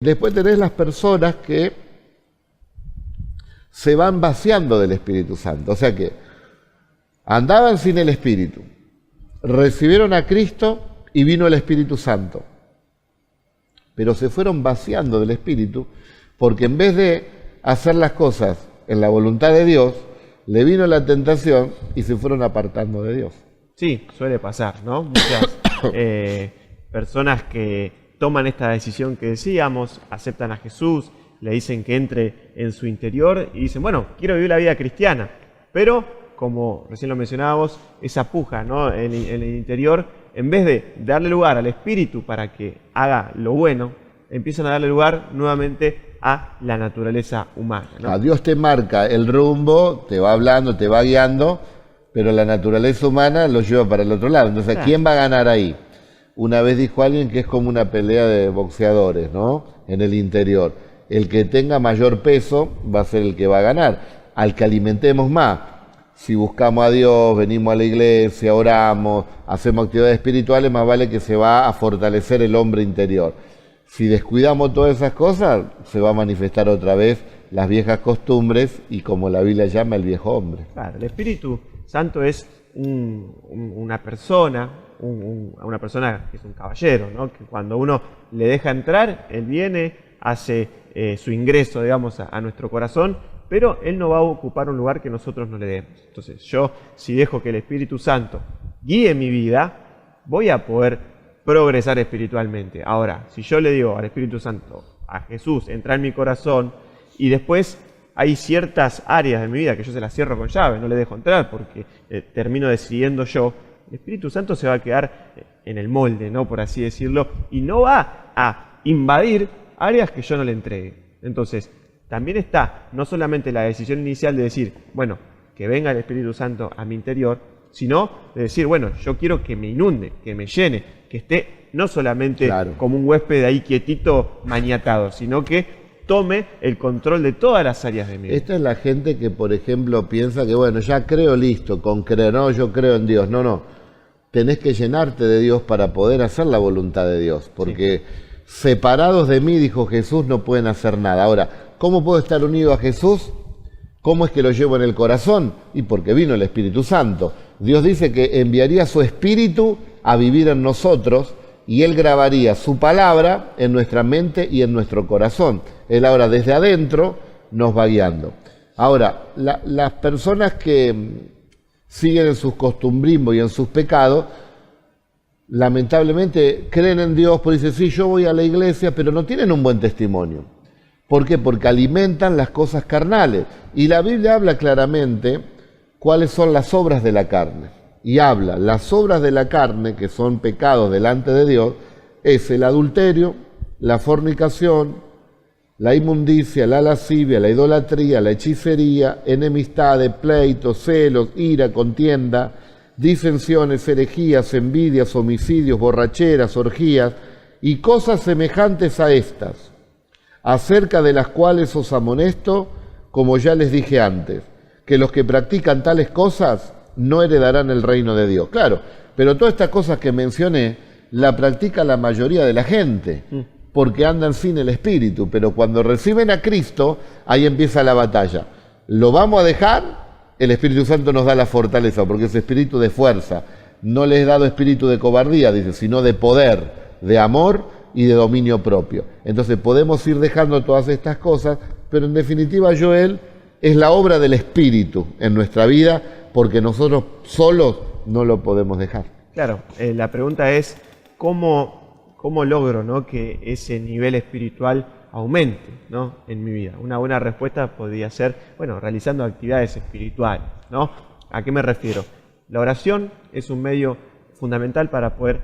Después tenés las personas que se van vaciando del Espíritu Santo. O sea que andaban sin el Espíritu, recibieron a Cristo y vino el Espíritu Santo. Pero se fueron vaciando del Espíritu porque en vez de hacer las cosas en la voluntad de Dios, le vino la tentación y se fueron apartando de Dios. Sí, suele pasar, ¿no? Muchas personas que toman esta decisión que decíamos, aceptan a Jesús, le dicen que entre en su interior y dicen, bueno, quiero vivir la vida cristiana, pero como recién lo mencionábamos, esa puja, ¿no? en el interior, en vez de darle lugar al Espíritu para que haga lo bueno, empiezan a darle lugar nuevamente a la naturaleza humana, ¿no? Dios te marca el rumbo, te va hablando, te va guiando, pero la naturaleza humana lo lleva para el otro lado. Entonces, ¿quién va a ganar ahí? Una vez dijo alguien que es como una pelea de boxeadores, ¿no? En el interior. El que tenga mayor peso va a ser el que va a ganar. Al que alimentemos más. Si buscamos a Dios, venimos a la iglesia, oramos, hacemos actividades espirituales, más vale que se va a fortalecer el hombre interior. Si descuidamos todas esas cosas, se va a manifestar otra vez las viejas costumbres y, como la Biblia llama, el viejo hombre. Claro, el Espíritu Santo es una persona, una persona que es un caballero, ¿no? Que cuando uno le deja entrar, él viene, hace su ingreso, digamos, a nuestro corazón, pero él no va a ocupar un lugar que nosotros no le demos. Entonces, yo, si dejo que el Espíritu Santo guíe mi vida, voy a poder progresar espiritualmente. Ahora, si yo le digo al Espíritu Santo, a Jesús, entra en mi corazón, y después hay ciertas áreas de mi vida que yo se las cierro con llave, no le dejo entrar porque termino decidiendo yo, el Espíritu Santo se va a quedar en el molde, ¿no? Por así decirlo, y no va a invadir áreas que yo no le entregue. Entonces, también está no solamente la decisión inicial de decir, bueno, que venga el Espíritu Santo a mi interior, sino de decir, bueno, yo quiero que me inunde, que me llene, que esté no solamente como un huésped ahí quietito, maniatado, sino que tome el control de todas las áreas de mi vida. Esta es la gente que, por ejemplo, piensa que, bueno, ya creo, listo, con creer, no, yo creo en Dios. No, no. Tenés que llenarte de Dios para poder hacer la voluntad de Dios, porque separados de mí, dijo Jesús, no pueden hacer nada. Ahora, ¿cómo puedo estar unido a Jesús? ¿Cómo es que lo llevo en el corazón? Y porque vino el Espíritu Santo. Dios dice que enviaría su Espíritu a vivir en nosotros y Él grabaría su palabra en nuestra mente y en nuestro corazón. Él ahora desde adentro nos va guiando. Ahora, las personas que siguen en sus costumbrismos y en sus pecados, lamentablemente creen en Dios, porque dicen, sí, yo voy a la iglesia, pero no tienen un buen testimonio. ¿Por qué? Porque alimentan las cosas carnales. Y la Biblia habla claramente cuáles son las obras de la carne. Y habla, las obras de la carne, que son pecados delante de Dios, es el adulterio, la fornicación, la inmundicia, la lascivia, la idolatría, la hechicería, enemistades, pleitos, celos, ira, contienda, disensiones, herejías, envidias, homicidios, borracheras, orgías y cosas semejantes a estas, acerca de las cuales os amonesto, como ya les dije antes, que los que practican tales cosas no heredarán el reino de Dios. Claro, pero todas estas cosas que mencioné la practica la mayoría de la gente, porque andan sin el Espíritu, pero cuando reciben a Cristo, ahí empieza la batalla. ¿Lo vamos a dejar? El Espíritu Santo nos da la fortaleza, porque es espíritu de fuerza. No les he dado espíritu de cobardía, dice, sino de poder, de amor y de dominio propio. Entonces podemos ir dejando todas estas cosas, pero en definitiva, Joel, es la obra del Espíritu en nuestra vida, porque nosotros solos no lo podemos dejar. Claro, la pregunta es, ¿cómo logro, ¿no?, que ese nivel espiritual aumente, ¿no?, en mi vida? Una buena respuesta podría ser, bueno, realizando actividades espirituales, ¿no? ¿A qué me refiero? La oración es un medio fundamental para poder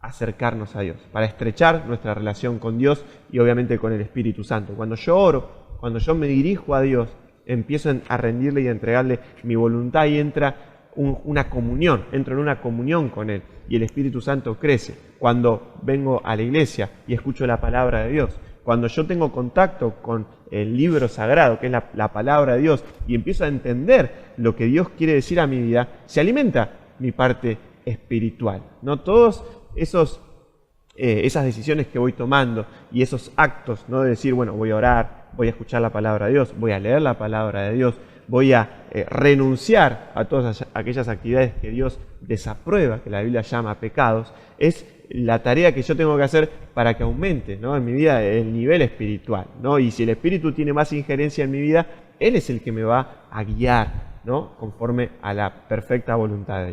acercarnos a Dios, para estrechar nuestra relación con Dios y obviamente con el Espíritu Santo. Cuando yo oro, cuando yo me dirijo a Dios, empiezo a rendirle y a entregarle mi voluntad y entra una comunión, entro en una comunión con Él y el Espíritu Santo crece. Cuando vengo a la iglesia y escucho la palabra de Dios, cuando yo tengo contacto con el libro sagrado, que es la palabra de Dios, y empiezo a entender lo que Dios quiere decir a mi vida, se alimenta mi parte espiritual, ¿no? Todos esos esas decisiones que voy tomando y esos actos, ¿no? De decir, bueno, voy a orar, voy a escuchar la palabra de Dios, voy a leer la palabra de Dios, voy a renunciar a todas aquellas actividades que Dios desaprueba, que la Biblia llama pecados, es la tarea que yo tengo que hacer para que aumente, ¿no? En mi vida el nivel espiritual, ¿no? Y si el Espíritu tiene más injerencia en mi vida, Él es el que me va a guiar, ¿no? Conforme a la perfecta voluntad de Dios.